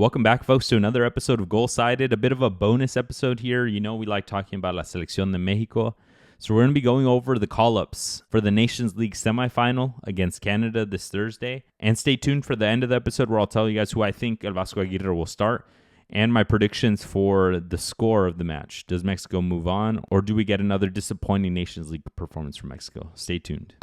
Welcome back, folks, to another episode of Goal Sided. A bit of a bonus episode here. You know, we like talking about La Selección de México. So we're going to be going over the call-ups for the Nations League semifinal against Canada this Thursday. And stay tuned for the end of the episode where I'll tell you guys who I think El Vasco Aguirre will start and my predictions for the score of the match. Does Mexico move on, or do we get another disappointing Nations League performance from Mexico? Stay tuned.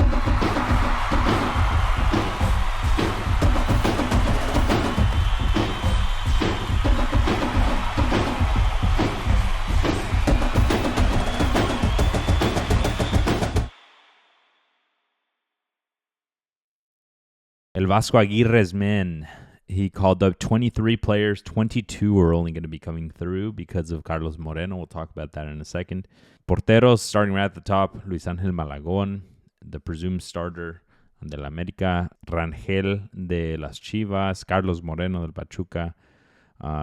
El Vasco Aguirre's men. He called up 23 players. 22 are only going to be coming through because of Carlos Moreno. We'll talk about that in a second. Porteros, starting right at the top, Luis Ángel Malagón, the presumed starter del América. Rangel de las Chivas. Carlos Moreno del Pachuca.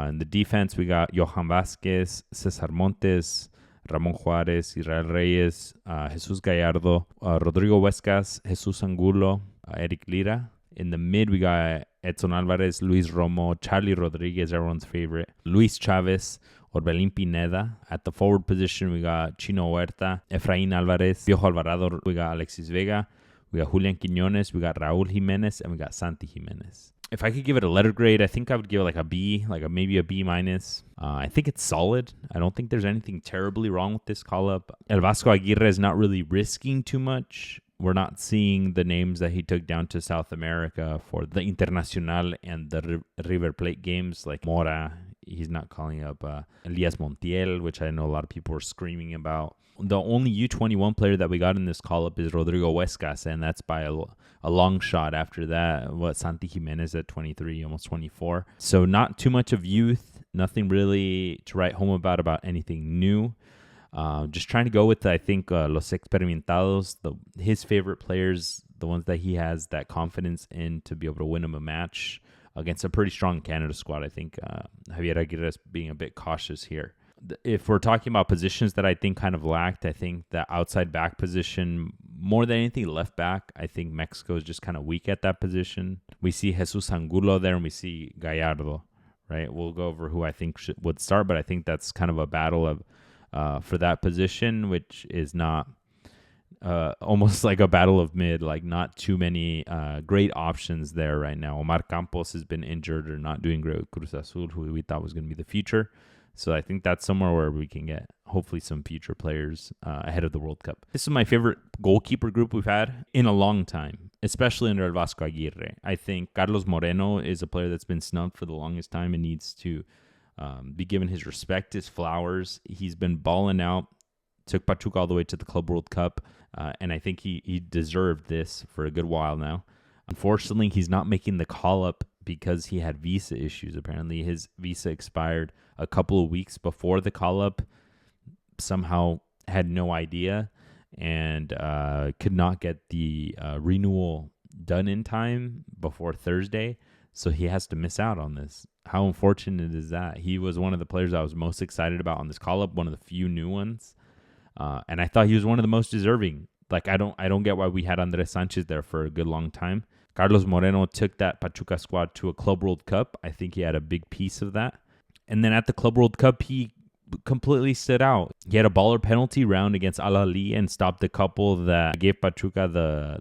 In the defense, we got Johan Vázquez, César Montes, Ramón Juárez, Israel Reyes, Jesús Gallardo, Rodrigo Huescas, Jesús Angulo, Eric Lira. In the mid, we got Edson Álvarez, Luis Romo, Charly Rodriguez, everyone's favorite, Luis Chávez, Orbelín Pineda. At the forward position, we got Chino Huerta, Efraín Álvarez, Piojo Alvarado. We got Alexis Vega, we got Julián Quiñones, we got Raul Jiménez, and we got Santi Jiménez. If I could give it a letter grade, I think I would give it like a B, maybe a B minus. I think it's solid. I don't think there's anything terribly wrong with this call-up. El Vasco Aguirre is not really risking too much. We're not seeing the names that he took down to South America for the Internacional and the River Plate games, like Mora. He's not calling up Elias Montiel, which I know a lot of people were screaming about. The only U21 player that we got in this call-up is Rodrigo Huescas, and that's by a long shot. After that, Santi Jiménez at 23, almost 24. So not too much of youth, nothing really to write home about anything new. Just trying to go with, I think, los experimentados, his favorite players, the ones that he has that confidence in to be able to win him a match against a pretty strong Canada squad. I think Javier Aguirre is being a bit cautious here. If we're talking about positions that I think kind of lacked, I think the outside back position, more than anything left back, I think Mexico is just kind of weak at that position. We see Jesus Angulo there and we see Gallardo, right? We'll go over who I think would start, but I think that's kind of a battle of for that position, which is not almost like a battle of mid, like not too many great options there right now. Omar Campos has been injured or not doing great with Cruz Azul, who we thought was going to be the future. So I think that's somewhere where we can get hopefully some future players ahead of the World Cup. This is my favorite goalkeeper group we've had in a long time, especially under El Vasco Aguirre. I think Carlos Moreno is a player that's been snubbed for the longest time and needs to be given his respect, his flowers. He's been balling out, took Pachuca all the way to the Club World Cup, and I think he deserved this for a good while now. Unfortunately, he's not making the call-up because he had visa issues. Apparently, his visa expired a couple of weeks before the call-up, somehow had no idea, and could not get the renewal done in time before Thursday, so he has to miss out on this. How unfortunate is that? He was one of the players I was most excited about on this call-up, one of the few new ones. And I thought he was one of the most deserving. Like, I don't get why we had Andres Sanchez there for a good long time. Carlos Moreno took that Pachuca squad to a Club World Cup. I think he had a big piece of that. And then at the Club World Cup, he completely stood out. He had a baller penalty round against Al Ahly and stopped a couple that gave Pachuca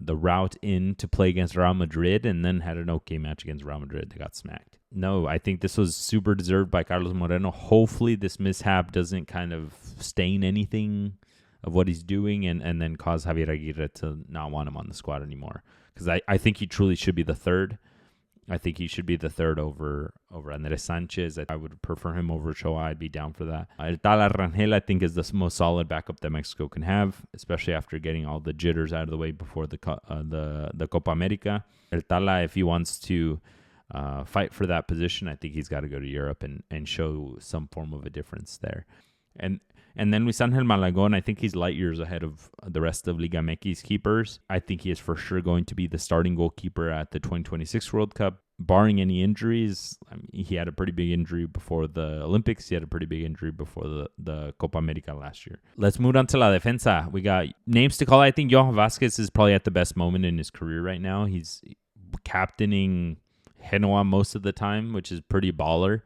the route in to play against Real Madrid, and then had an okay match against Real Madrid. They got smacked. No, I think this was super deserved by Carlos Moreno. Hopefully this mishap doesn't kind of stain anything of what he's doing and then cause Javier Aguirre to not want him on the squad anymore. Because I think he truly should be the third. I think he should be the third over Andres Sanchez. I would prefer him over Ochoa. I'd be down for that. El Tala Rangel, I think, is the most solid backup that Mexico can have, especially after getting all the jitters out of the way before the Copa America. El Tala, if he wants to fight for that position, I think he's got to go to Europe and show some form of a difference there. And then Luis Ángel Malagón, I think he's light years ahead of the rest of Liga MX keepers. I think he is for sure going to be the starting goalkeeper at the 2026 World Cup. Barring any injuries, I mean, he had a pretty big injury before the Olympics. He had a pretty big injury before the Copa America last year. Let's move on to La Defensa. We got names to call. I think Johan Vázquez is probably at the best moment in his career right now. He's captaining Genoa most of the time, which is pretty baller.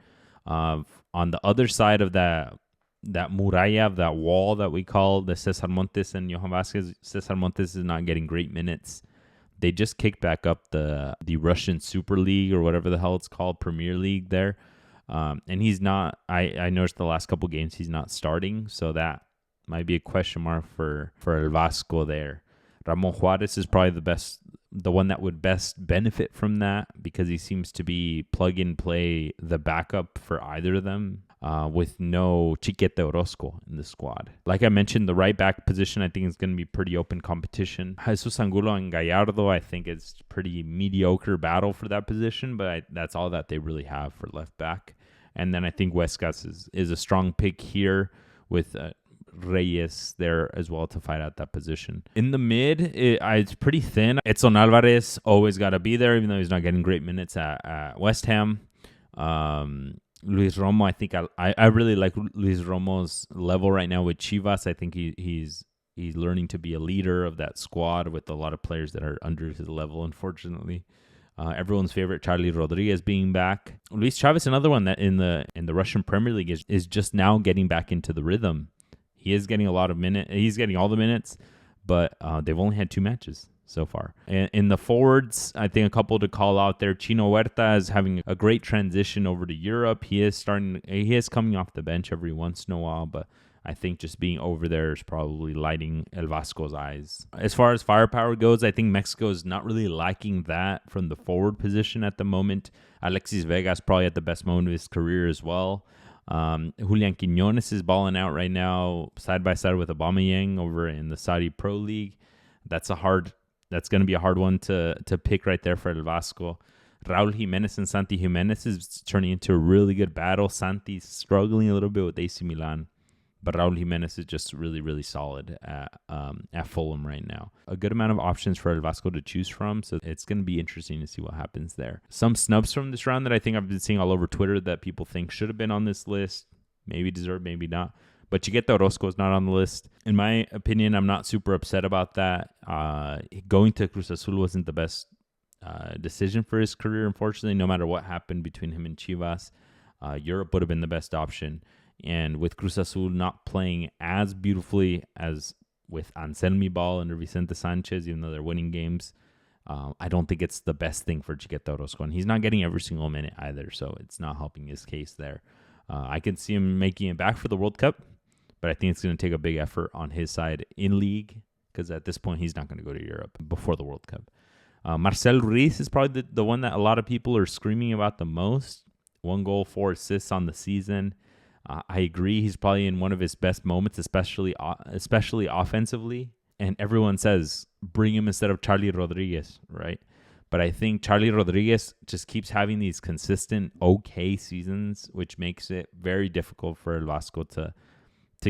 On the other side of that muralla, of that wall that we call the Cesar Montes and Johan Vasquez, Cesar Montes is not getting great minutes. They just kicked back up the Russian Super League or whatever the hell it's called, Premier League there. And he's not, I noticed the last couple games he's not starting, so that might be a question mark for El Vasco there. Ramon Juarez is probably the one that would best benefit from that, because he seems to be plug and play the backup for either of them, with no Chiquete Orozco in the squad. Like I mentioned, the right back position I think is going to be pretty open competition. Jesus Angulo and Gallardo, I think it's pretty mediocre battle for that position, but that's all that they really have for left back. And then I think Huescas is a strong pick here with Reyes there as well to fight out that position. In the mid, it's pretty thin. Edson Alvarez always got to be there, even though he's not getting great minutes at West Ham. Luis Romo, I think I really like Luis Romo's level right now with Chivas. I think he's learning to be a leader of that squad with a lot of players that are under his level, unfortunately. Everyone's favorite Charly Rodriguez being back. Luis Chavez, another one that in the Russian Premier League is just now getting back into the rhythm. He is getting a lot of minutes. He's getting all the minutes, but they've only had 2 matches so far. In the forwards, I think a couple to call out there. Chino Huerta is having a great transition over to Europe. He is coming off the bench every once in a while, but I think just being over there is probably lighting El Vasco's eyes. As far as firepower goes, I think Mexico is not really liking that from the forward position at the moment. Alexis Vega is probably at the best moment of his career as well. Julian Quiñones is balling out right now side by side with Aubameyang over in the Saudi Pro League. That's going to be a hard one to pick right there for El Vasco. Raul Jimenez and Santi Jimenez is turning into a really good battle. Santi's struggling a little bit with AC Milan, but Raul Jimenez is just really, really solid at Fulham right now. A good amount of options for El Vasco to choose from, so it's going to be interesting to see what happens there. Some snubs from this round that I think I've been seeing all over Twitter that people think should have been on this list. Maybe deserve, maybe not. But Chiquete Orozco is not on the list. In my opinion, I'm not super upset about that. Going to Cruz Azul wasn't the best decision for his career, unfortunately. No matter what happened between him and Chivas, Europe would have been the best option. And with Cruz Azul not playing as beautifully as with Anselmi Ball under Vicente Sanchez, even though they're winning games, I don't think it's the best thing for Chiquete Orozco. And he's not getting every single minute either, so it's not helping his case there. I can see him making it back for the World Cup, but I think it's going to take a big effort on his side in league, because at this point he's not going to go to Europe before the World Cup. Marcel Ruiz is probably the one that a lot of people are screaming about the most. 1 goal, 4 assists on the season. I agree. He's probably in one of his best moments, especially offensively. And everyone says, bring him instead of Charly Rodriguez, right? But I think Charly Rodriguez just keeps having these consistent okay seasons, which makes it very difficult for El Vasco to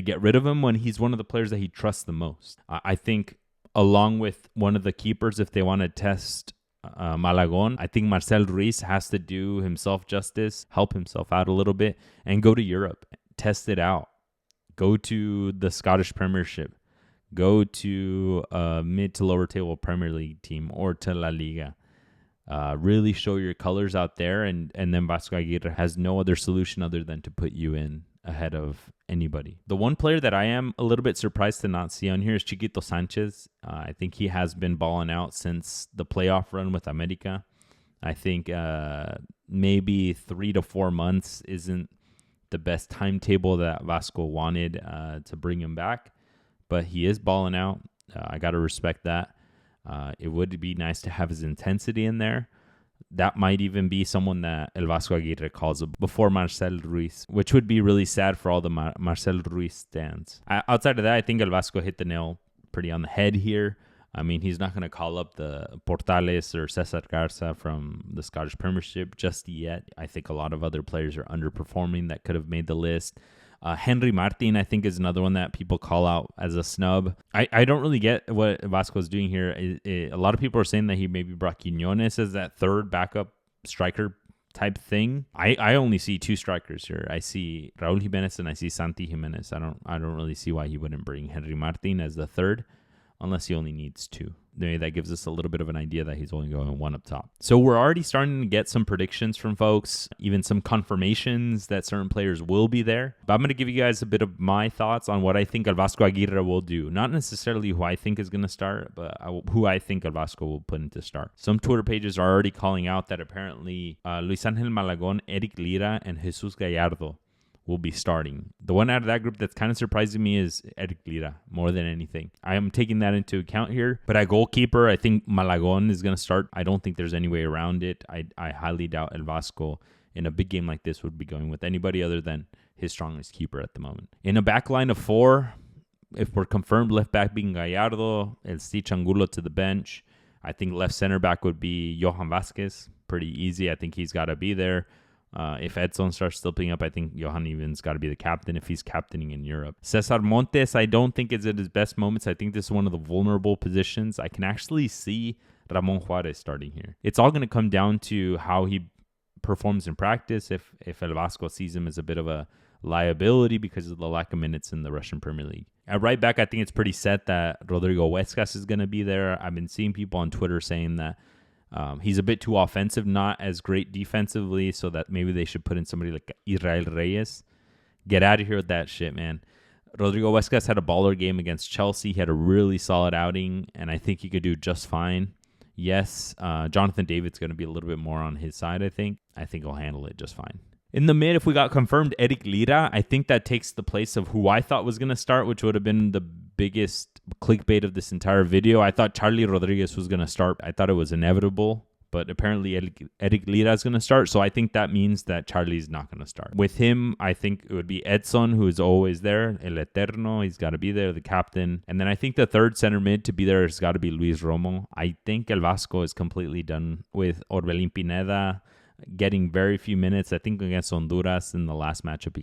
get rid of him when he's one of the players that he trusts the most. I think along with one of the keepers, if they want to test Malagon, I think Marcel Ruiz has to do himself justice, help himself out a little bit, and go to Europe, test it out. Go to the Scottish Premiership. Go to a mid to lower table Premier League team or to La Liga. Really show your colors out there, and then Vasco Aguirre has no other solution other than to put you in ahead of anybody. The one player that I am a little bit surprised to not see on here is Chiquito Sanchez. I think he has been balling out since the playoff run with America. I think maybe 3 to 4 months isn't the best timetable that Vasco wanted to bring him back, but he is balling out. I got to respect that. It would be nice to have his intensity in there. That might even be someone that El Vasco Aguirre calls before Marcel Ruiz, which would be really sad for all the Marcel Ruiz stands. Outside of that, I think El Vasco hit the nail pretty on the head here. I mean, he's not going to call up the Portales or Cesar Garza from the Scottish Premiership just yet. I think a lot of other players are underperforming that could have made the list. Henry Martin, I think, is another one that people call out as a snub. I don't really get what Vasco is doing here. A lot of people are saying that he maybe brought Quiñones as that third backup striker type thing. I only see 2 strikers here. I see Raul Jimenez and I see Santi Jimenez. I don't really see why he wouldn't bring Henry Martin as the third, unless he only needs 2. maybe that gives us a little bit of an idea that he's only going one up top. So we're already starting to get some predictions from folks, even some confirmations that certain players will be there. But I'm going to give you guys a bit of my thoughts on what I think El Vasco Aguirre will do. Not necessarily who I think is going to start, but who I think El Vasco will put into start. Some Twitter pages are already calling out that apparently Luis Angel Malagon, Eric Lira, and Jesus Gallardo will be starting. The one out of that group that's kind of surprising me is Eric Lira more than anything. I am taking that into account here. But at goalkeeper, I think Malagon is going to start. I don't think there's any way around it. I highly doubt El Vasco in a big game like this would be going with anybody other than his strongest keeper at the moment. In a back line of 4, if we're confirmed left back being Gallardo, El Stitch Angulo to the bench. I think left center back would be Johan Vasquez. Pretty easy. I think he's got to be there. If Edson starts slipping up, I think Johan even's got to be the captain if he's captaining in Europe. Cesar Montes, I don't think is at his best moments. I think this is one of the vulnerable positions. I can actually see Ramon Juarez starting here. It's all going to come down to how he performs in practice. If El Vasco sees him as a bit of a liability because of the lack of minutes in the Russian Premier League. At right back, I think it's pretty set that Rodrigo Huescas is going to be there. I've been seeing people on Twitter saying that he's a bit too offensive, not as great defensively, so that maybe they should put in somebody like Israel Reyes. Get out of here with that shit, man. Rodrigo Huescas had a baller game against Chelsea. He had a really solid outing, and I think he could do just fine. Yes, Jonathan David's going to be a little bit more on his side, I think. I think he'll handle it just fine. In the mid, if we got confirmed Eric Lira, I think that takes the place of who I thought was going to start, which would have been the biggest clickbait of this entire video. I thought Charly Rodriguez was going to start. I thought it was inevitable, but apparently Eric Lira is going to start, so I think that means that Charly's not going to start. With him, I think it would be Edson, who is always there, El Eterno, he's got to be there, the captain. And then I think the third center mid to be there has got to be Luis Romo. I think El Vasco is completely done with Orbelin Pineda getting very few minutes. I think against Honduras in the last matchup,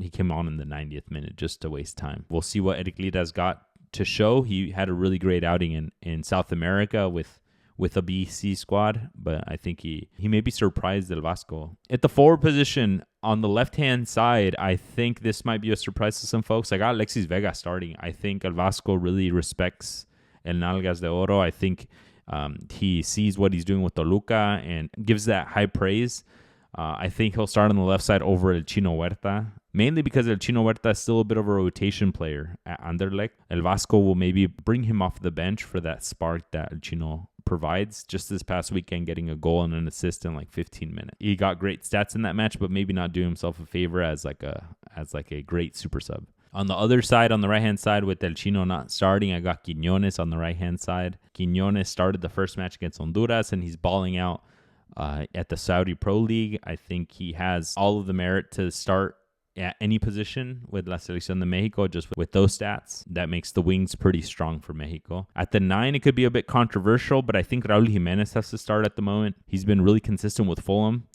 he came on in the 90th minute just to waste time. We'll see what Eric Lira's got to show. He had a really great outing in South America with a BC squad, but I think he may be surprised El Vasco. At the forward position, on the left-hand side, I think this might be a surprise to some folks. I got Alexis Vega starting. I think El Vasco really respects El Nalgas de Oro. I think he sees what he's doing with Toluca and gives that high praise. I think he'll start on the left side over El Chino Huerta, mainly because El Chino Huerta is still a bit of a rotation player at Anderlecht. El Vasco will maybe bring him off the bench for that spark that El Chino provides. Just this past weekend, getting a goal and an assist in like 15 minutes. He got great stats in that match, but maybe not do himself a favor as like a great super sub. On the other side, on the right-hand side, with El Chino not starting, I got Quiñones on the right-hand side. Quiñones started the first match against Honduras, and he's balling out at the Saudi Pro League. I think he has all of the merit to start at any position with La Selección de Mexico, just with those stats. That makes the wings pretty strong for Mexico. At the 9, it could be a bit controversial, but I think Raul Jimenez has to start at the moment. He's been really consistent with Fulham.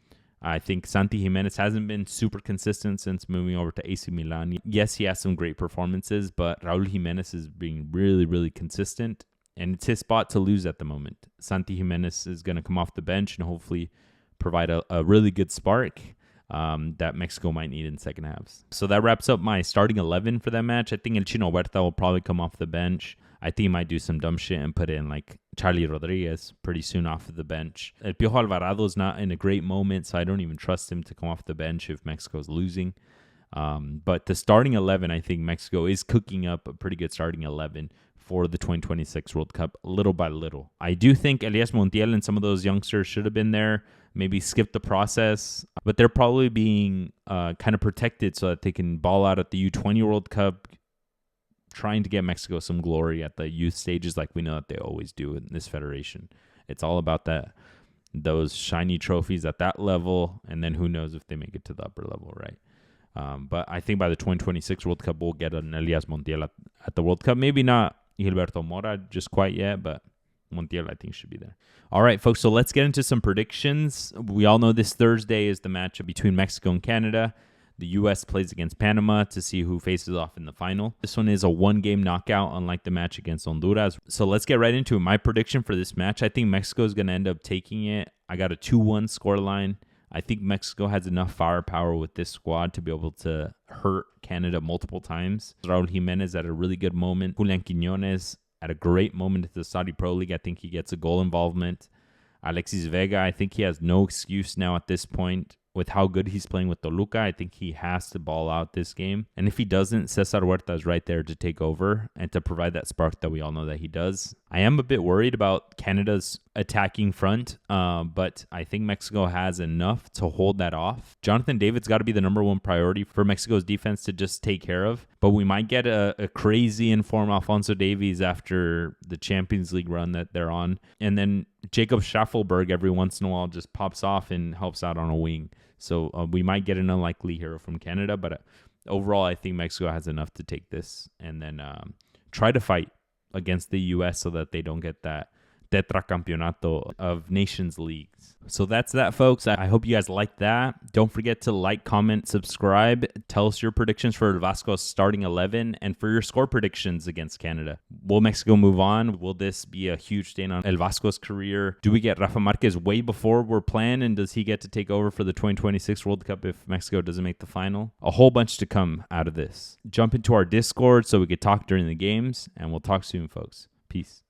I think Santi Jimenez hasn't been super consistent since moving over to AC Milan. Yes, he has some great performances, but Raul Jimenez is being really, really consistent, and it's his spot to lose at the moment. Santi Jimenez is going to come off the bench and hopefully provide a really good spark that Mexico might need in second halves. So that wraps up my starting 11 for that match. I think El Chino Huerta will probably come off the bench. I think he might do some dumb shit and put in like Charly Rodriguez pretty soon off of the bench. El Piojo Alvarado is not in a great moment, so I don't even trust him to come off the bench if Mexico's losing. But the starting 11, I think Mexico is cooking up a pretty good starting 11 for the 2026 World Cup little by little. I do think Elias Montiel and some of those youngsters should have been there, maybe skip the process, but they're probably being kind of protected so that they can ball out at the U20 World Cup, trying to get Mexico some glory at the youth stages like we know that they always do in this federation. It's all about those shiny trophies at that level, and then who knows if they make it to the upper level, right? But I think by the 2026 World Cup, we'll get an Elias Montiel at the World Cup. Maybe not Gilberto Mora just quite yet, but Montiel, I think, should be there. All right, folks, so let's get into some predictions. We all know this Thursday is the matchup between Mexico and Canada. The U.S. plays against Panama to see who faces off in the final. This one is a one-game knockout, unlike the match against Honduras. So let's get right into it. My prediction for this match, I think Mexico is going to end up taking it. I got a 2-1 scoreline. I think Mexico has enough firepower with this squad to be able to hurt Canada multiple times. Raul Jimenez at a really good moment. Julian Quiñones at a great moment at the Saudi Pro League. I think he gets a goal involvement. Alexis Vega, I think he has no excuse now at this point. With how good he's playing with Toluca, I think he has to ball out this game. And if he doesn't, Cesar Huerta is right there to take over and to provide that spark that we all know that he does. I am a bit worried about Canada's attacking front, but I think Mexico has enough to hold that off. Jonathan David's got to be the number one priority for Mexico's defense to just take care of. But we might get a crazy informed Alphonso Davies after the Champions League run that they're on. And then Jacob Schaffelberg every once in a while just pops off and helps out on a wing. So we might get an unlikely hero from Canada, but overall, I think Mexico has enough to take this and then try to fight against the U.S. so that they don't get that tetracampeonato of Nations Leagues. So that's that, folks. I hope you guys liked that. Don't forget to like, comment, subscribe. Tell us your predictions for Vasco's starting 11 and for your score predictions against Canada. Will Mexico move on? Will this be a huge stain on El Vasco's career? Do we get Rafa Marquez way before we're planned? And does he get to take over for the 2026 World Cup if Mexico doesn't make the final? A whole bunch to come out of this. Jump into our Discord so we could talk during the games, and we'll talk soon, folks. Peace.